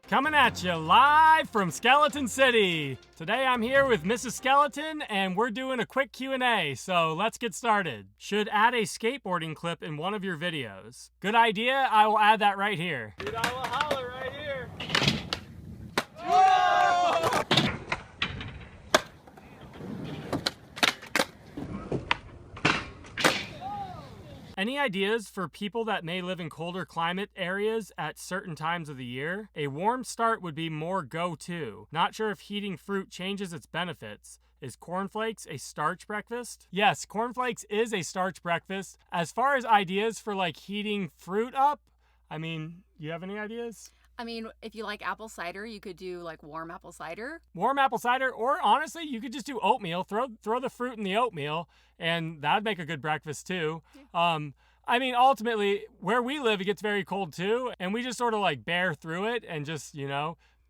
Coming at you live from Skeleton City. Today I'm here with Mrs. Skeleton and we're doing a quick Q&A, so let's get started. Should add a skateboarding clip in one of your videos. Good idea, I will add that right here. Dude, I will holler right here. Whoa! Any ideas for people that may live in colder climate areas at certain times of the year? A warm start would be more go-to. Not sure if heating fruit changes its benefits. Is cornflakes a starch breakfast? Yes, cornflakes is a starch breakfast. As far as ideas for like heating fruit up, I mean, you have any ideas? I mean, if you like apple cider, you could do like warm apple cider. Warm apple cider, or honestly, you could just do oatmeal. Throw the fruit in the oatmeal, and that'd make a good breakfast too. I mean, ultimately, where we live, it gets very cold too, and we just sort of like bear through it and just,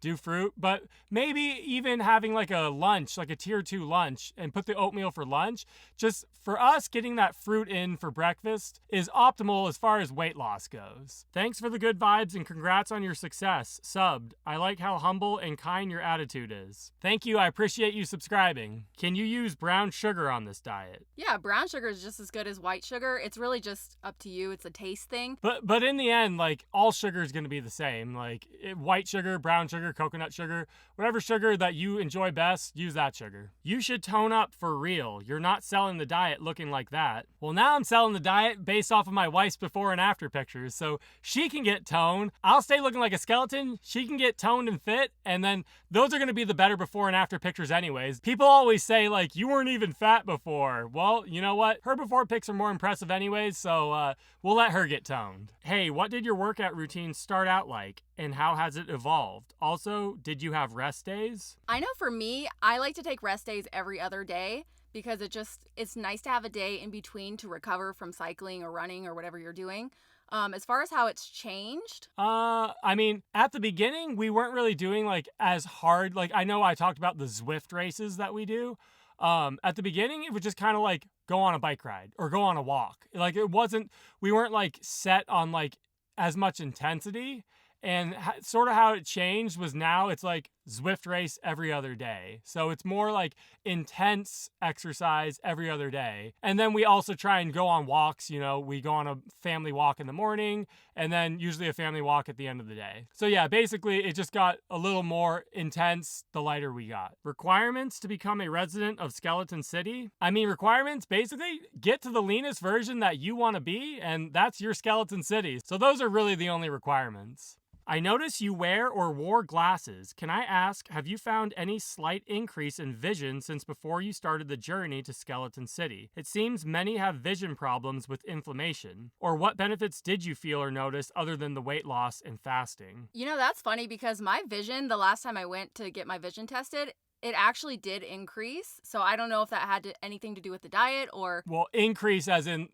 do fruit. But maybe even having like a lunch, like a tier 2 lunch, and put the oatmeal for lunch. Just for us, getting that fruit in for breakfast is optimal as far as weight loss goes. Thanks for the good vibes and congrats on your success. Subbed. I like how humble and kind your attitude is. Thank you. I appreciate you subscribing. Can you use brown sugar on this diet? Yeah, brown sugar is just as good as white sugar. It's really just up to you. It's a taste thing. But in the end, like, all sugar is going to be the same. Like, white sugar, brown sugar, coconut sugar, whatever sugar that you enjoy best, use that sugar. You should tone up for real. You're not selling the diet looking like that. Well, now I'm selling the diet based off of my wife's before and after pictures, so she can get toned. I'll stay looking like a skeleton. She can get toned and fit, and then those are going to be the better before and after pictures anyways. People always say, like, you weren't even fat before. Well, you know what? Her before pics are more impressive anyways, so we'll let her get toned. Hey, what did your workout routine start out like, and how has it evolved? Also, did you have rest days? I know for me, I like to take rest days every other day because it's nice to have a day in between to recover from cycling or running or whatever you're doing. As far as how it's changed? I mean, at the beginning, we weren't really doing like as hard. Like, I know I talked about the Zwift races that we do. At the beginning, it was just kind of like go on a bike ride or go on a walk. Like, we weren't like set on like as much intensity. And sort of how it changed was now it's like Zwift race every other day. So it's more like intense exercise every other day. And then we also try and go on walks. We go on a family walk in the morning and then usually a family walk at the end of the day. So yeah, basically it just got a little more intense the lighter we got. Requirements to become a resident of Skeleton City? I mean, requirements, basically get to the leanest version that you want to be, and that's your Skeleton City. So those are really the only requirements. I notice you wear or wore glasses. Can I ask, have you found any slight increase in vision since before you started the journey to Skeleton City? It seems many have vision problems with inflammation. Or what benefits did you feel or notice other than the weight loss and fasting? You know, that's funny because my vision, the last time I went to get my vision tested, it actually did increase. So I don't know if that had anything to do with the diet or... Well, increase as in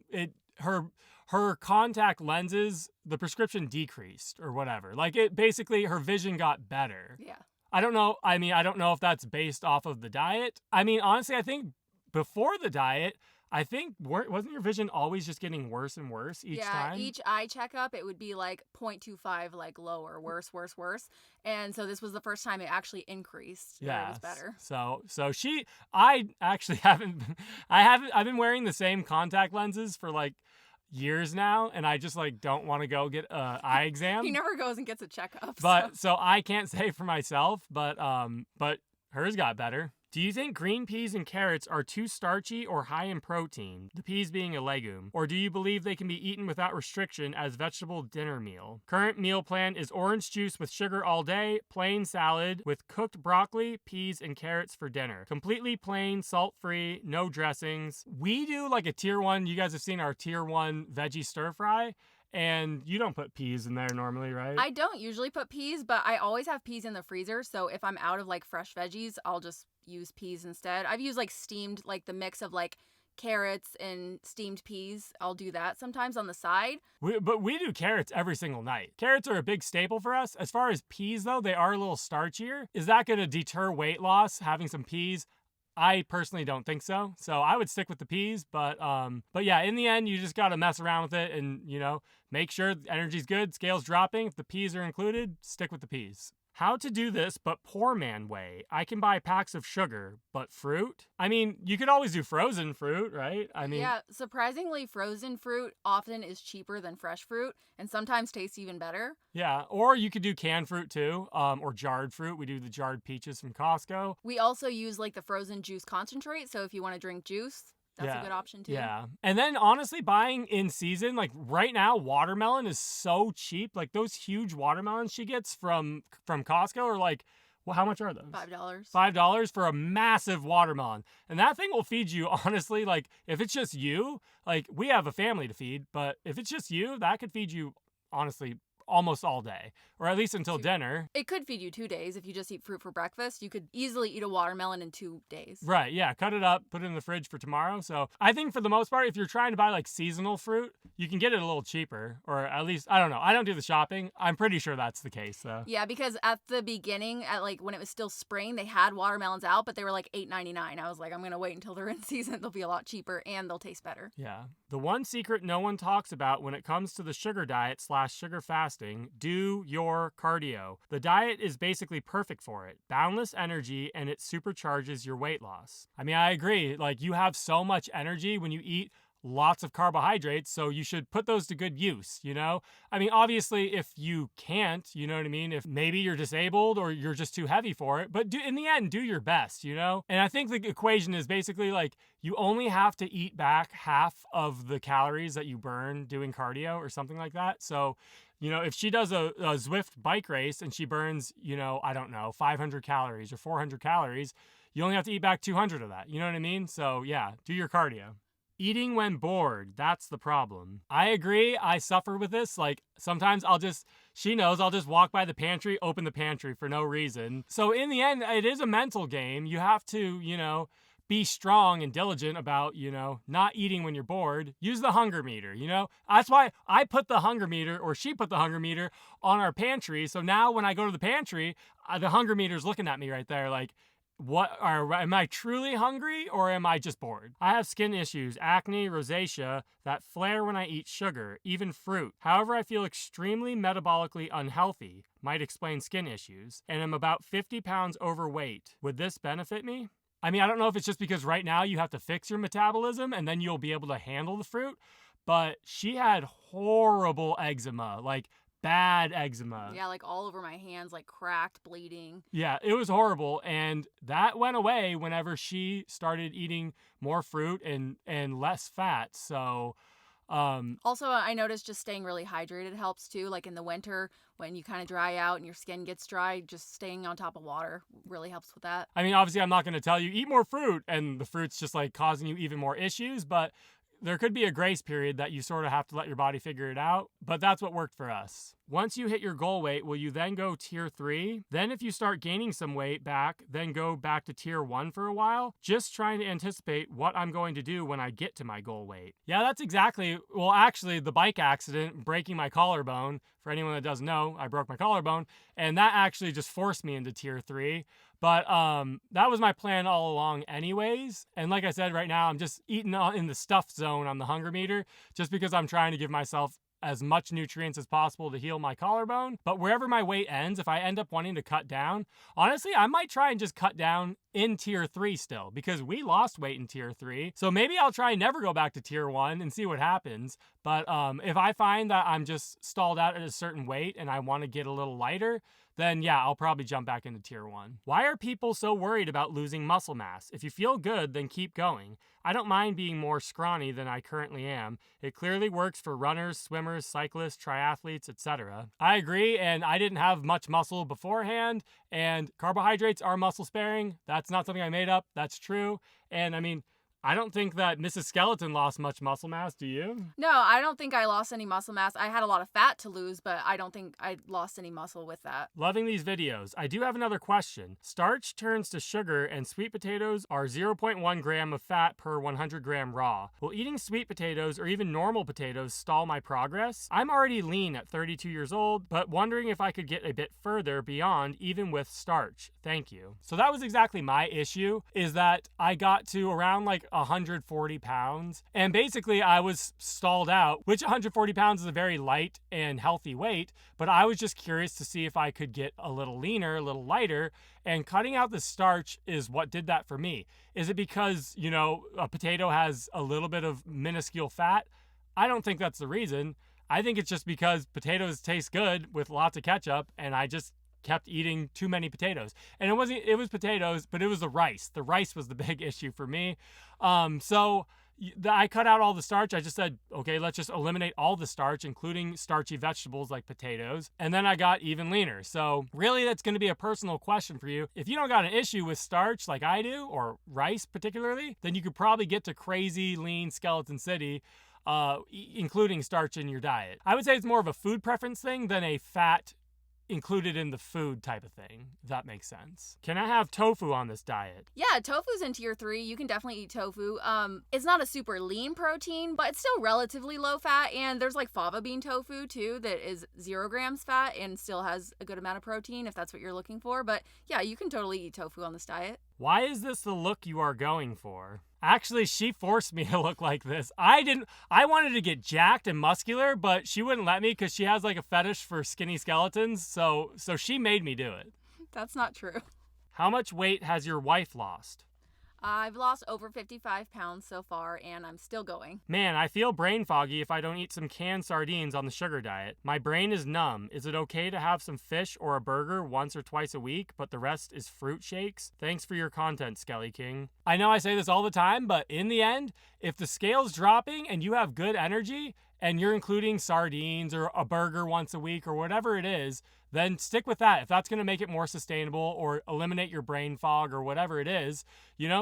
her contact lenses, the prescription decreased or whatever. Like, it basically, her vision got better. Yeah. I don't know. I mean, I don't know if that's based off of the diet. I mean, honestly, I think before the diet, wasn't your vision always just getting worse and worse each time? Yeah, each eye checkup, it would be like 0.25, like lower, worse. And so this was the first time it actually increased. Yeah, it was better. I actually I've been wearing the same contact lenses for like years now, and I just like don't want to go get an eye exam. He never goes and gets a checkup. But so I can't say for myself, but hers got better. Do you think green peas and carrots are too starchy or high in protein, the peas being a legume? Or do you believe they can be eaten without restriction as vegetable dinner meal? Current meal plan is orange juice with sugar all day, plain salad with cooked broccoli, peas, and carrots for dinner. Completely plain, salt-free, no dressings. We do like a tier 1, you guys have seen our tier 1 veggie stir fry. And you don't put peas in there normally, right? I don't usually put peas, but I always have peas in the freezer. So if I'm out of like fresh veggies, I'll just use peas instead. I've used like steamed, like the mix of like carrots and steamed peas. I'll do that sometimes on the side. But we do carrots every single night. Carrots are a big staple for us. As far as peas though, they are a little starchier. Is that going to deter weight loss, having some peas? I personally don't think so. So I would stick with the peas, but yeah, in the end, you just got to mess around with it and, make sure the energy's good, scale's dropping. If the peas are included, stick with the peas. How to do this but poor man way. I can buy packs of sugar, but fruit? I mean, you could always do frozen fruit, right? I mean, Yeah, surprisingly, frozen fruit often is cheaper than fresh fruit and sometimes tastes even better. yeah. Or you could do canned fruit too, or jarred fruit. We do the jarred peaches from Costco. We also use like the frozen juice concentrate, so if you want to drink juice, that's a Yeah. good option too. Yeah. And then honestly, buying in season, like right now, watermelon is so cheap. Like those huge watermelons she gets from Costco are like, well, how much are those? $5. $5 for a massive watermelon. And that thing will feed you, honestly, like if it's just you, like we have a family to feed, but if it's just you, that could feed you, honestly, almost all day, or at least until dinner. It could feed you 2 days if you just eat fruit for breakfast. You could easily eat a watermelon in 2 days. Right, yeah, cut it up, put it in the fridge for tomorrow. So I think for the most part, if you're trying to buy like seasonal fruit, you can get it a little cheaper, or at least, I don't know. I don't do the shopping. I'm pretty sure that's the case though. Yeah, because at the beginning, at like when it was still spring, they had watermelons out, but they were like $8.99. I was like, I'm gonna wait until they're in season. They'll be a lot cheaper and they'll taste better. Yeah. The one secret no one talks about when it comes to the sugar diet / sugar fasting, do your cardio. The diet is basically perfect for it. Boundless energy, and it supercharges your weight loss. I mean, I agree. Like you have so much energy when you eat lots of carbohydrates, so you should put those to good use, you know? I mean, obviously, if you can't, you know what I mean? If maybe you're disabled or you're just too heavy for it, but in the end, do your best, you know? And I think the equation is basically like you only have to eat back half of the calories that you burn doing cardio or something like that. So, you know, if she does a Zwift bike race and she burns, you know, I don't know, 500 calories or 400 calories, you only have to eat back 200 of that. You know what I mean? So, yeah, do your cardio. Eating when bored, that's the problem. I agree. I suffer with this. Like sometimes she knows I'll just walk by the pantry, open the pantry for no reason. So in the end, it is a mental game. You have to, you know, be strong and diligent about, you know, not eating when you're bored. Use the hunger meter, you know? That's why I put the hunger meter, or she put the hunger meter on our pantry. So now when I go to the pantry, the hunger meter's looking at me right there like, am I truly hungry or am I just bored? I have skin issues, acne, rosacea that flare when I eat sugar, even fruit. However, I feel extremely metabolically unhealthy, might explain skin issues, and am about 50 pounds overweight. Would this benefit me? I mean, I don't know if it's just because right now you have to fix your metabolism and then you'll be able to handle the fruit, but she had horrible eczema, like bad eczema. Yeah, like all over my hands, like cracked, bleeding. Yeah, it was horrible. And that went away whenever she started eating more fruit and less fat. So, also, I noticed just staying really hydrated helps too. Like in the winter, when you kind of dry out and your skin gets dry, just staying on top of water really helps with that. I mean, obviously, I'm not going to tell you eat more fruit and the fruit's just like causing you even more issues, but there could be a grace period that you sort of have to let your body figure it out, but that's what worked for us. Once you hit your goal weight, will you then go tier 3? Then if you start gaining some weight back, then go back to tier 1 for a while? Just trying to anticipate what I'm going to do when I get to my goal weight. Yeah, that's exactly, well, actually, the bike accident, breaking my collarbone, for anyone that doesn't know, I broke my collarbone, and that actually just forced me into tier 3. But that was my plan all along anyways. And like I said, right now, I'm just eating in the stuff zone on the hunger meter, just because I'm trying to give myself as much nutrients as possible to heal my collarbone. But wherever my weight ends, if I end up wanting to cut down, honestly, I might try and just cut down in tier 3 still, because we lost weight in tier 3. So maybe I'll try and never go back to tier 1 and see what happens. But if I find that I'm just stalled out at a certain weight and I want to get a little lighter, then yeah, I'll probably jump back into tier 1. Why are people so worried about losing muscle mass? If you feel good, then keep going. I don't mind being more scrawny than I currently am. It clearly works for runners, swimmers, cyclists, triathletes, etc. I agree, and I didn't have much muscle beforehand, and carbohydrates are muscle sparing. That's not something I made up. That's true. And I mean, I don't think that Mrs. Skeleton lost much muscle mass, do you? No, I don't think I lost any muscle mass. I had a lot of fat to lose, but I don't think I lost any muscle with that. Loving these videos. I do have another question. Starch turns to sugar and sweet potatoes are 0.1 gram of fat per 100 gram raw. Will eating sweet potatoes or even normal potatoes stall my progress? I'm already lean at 32 years old, but wondering if I could get a bit further beyond even with starch. Thank you. So that was exactly my issue, is that I got to around like 140 pounds. And basically, I was stalled out, which 140 pounds is a very light and healthy weight. But I was just curious to see if I could get a little leaner, a little lighter. And cutting out the starch is what did that for me. Is it because, you know, a potato has a little bit of minuscule fat? I don't think that's the reason. I think it's just because potatoes taste good with lots of ketchup, and I just kept eating too many potatoes. And it was potatoes, but it was the rice. The rice was the big issue for me. I cut out all the starch. I just said, okay, let's just eliminate all the starch, including starchy vegetables like potatoes. And then I got even leaner. So really, that's going to be a personal question for you. If you don't got an issue with starch like I do, or rice particularly, then you could probably get to crazy lean skeleton city, including starch in your diet. I would say it's more of a food preference thing than a fat included in the food type of thing, if that makes sense. Can I have tofu on this diet? Yeah, tofu's in tier 3. You can definitely eat tofu. It's not a super lean protein, but it's still relatively low fat. And there's like fava bean tofu too that is 0 grams fat and still has a good amount of protein if that's what you're looking for. But yeah, you can totally eat tofu on this diet. Why is this the look you are going for? Actually, she forced me to look like this. I wanted to get jacked and muscular, but she wouldn't let me because she has like a fetish for skinny skeletons. So she made me do it. That's not true. How much weight has your wife lost? I've lost over 55 pounds so far, and I'm still going. Man, I feel brain foggy if I don't eat some canned sardines on the sugar diet. My brain is numb. Is it okay to have some fish or a burger once or twice a week, but the rest is fruit shakes? Thanks for your content, Skelly King. I know I say this all the time, but in the end, if the scale's dropping and you have good energy, and you're including sardines or a burger once a week or whatever it is, then stick with that. If that's going to make it more sustainable or eliminate your brain fog or whatever it is,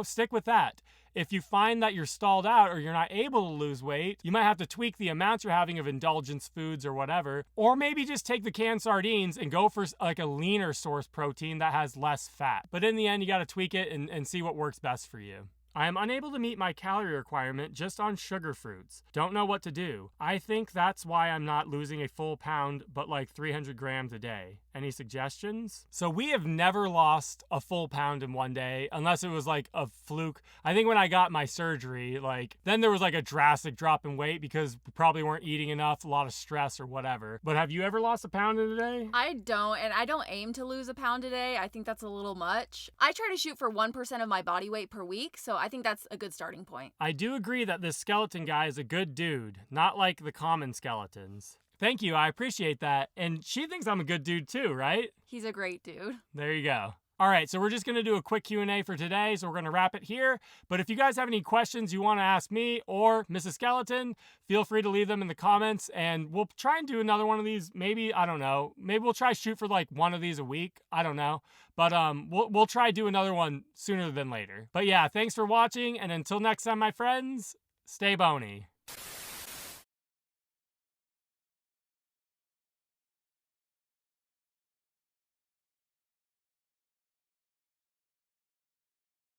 stick with that. If you find that you're stalled out or you're not able to lose weight, you might have to tweak the amounts you're having of indulgence foods or whatever. Or maybe just take the canned sardines and go for like a leaner source protein that has less fat. But in the end, you got to tweak it and see what works best for you. I am unable to meet my calorie requirement just on sugar fruits. Don't know what to do. I think that's why I'm not losing a full pound, but like 300 grams a day. Any suggestions? So we have never lost a full pound in one day, unless it was like a fluke. I think when I got my surgery, then there was like a drastic drop in weight because we probably weren't eating enough, a lot of stress or whatever. But have you ever lost a pound in a day? I don't, and I don't aim to lose a pound a day. I think that's a little much. I try to shoot for 1% of my body weight per week, so I think that's a good starting point. I do agree that this skeleton guy is a good dude, not like the common skeletons. Thank you, I appreciate that. And she thinks I'm a good dude too, right? He's a great dude. There you go. All right, so we're just going to do a quick Q&A for today, so we're going to wrap it here. But if you guys have any questions you want to ask me or Mrs. Skeleton, feel free to leave them in the comments, and we'll try and do another one of these. Maybe, I don't know, maybe we'll try shoot for like one of these a week. I don't know. But we'll try do another one sooner than later. But yeah, thanks for watching, and until next time, my friends, stay bony.